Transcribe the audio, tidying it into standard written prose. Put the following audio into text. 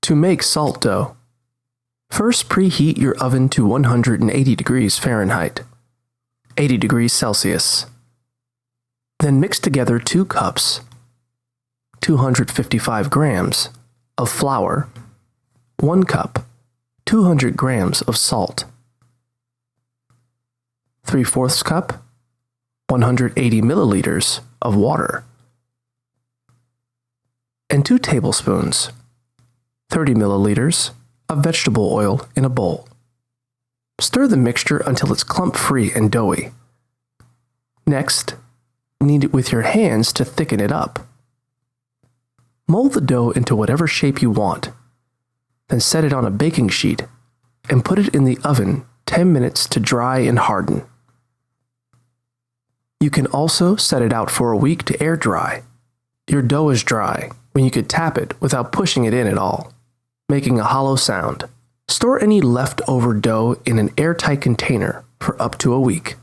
To make salt dough, first preheat your oven to 180 degrees Fahrenheit, 80 degrees Celsius. Then mix together 2 cups, 255 grams of flour, 1 cup, 200 grams of salt, 3/4 cup, 180 milliliters of water, and 2 tablespoons, 30 milliliters of vegetable oil in a bowl. Stir the mixture until it's clump-free and doughy. Next, knead it with your hands to thicken it up. Mold the dough into whatever shape you want, then set it on a baking sheet and put it in the oven 10 minutes to dry and harden. You can also set it out for a week to air dry. Your dough is dry when you could tap it without pushing it in at all, making a hollow sound. Store any leftover dough in an airtight container for up to a week.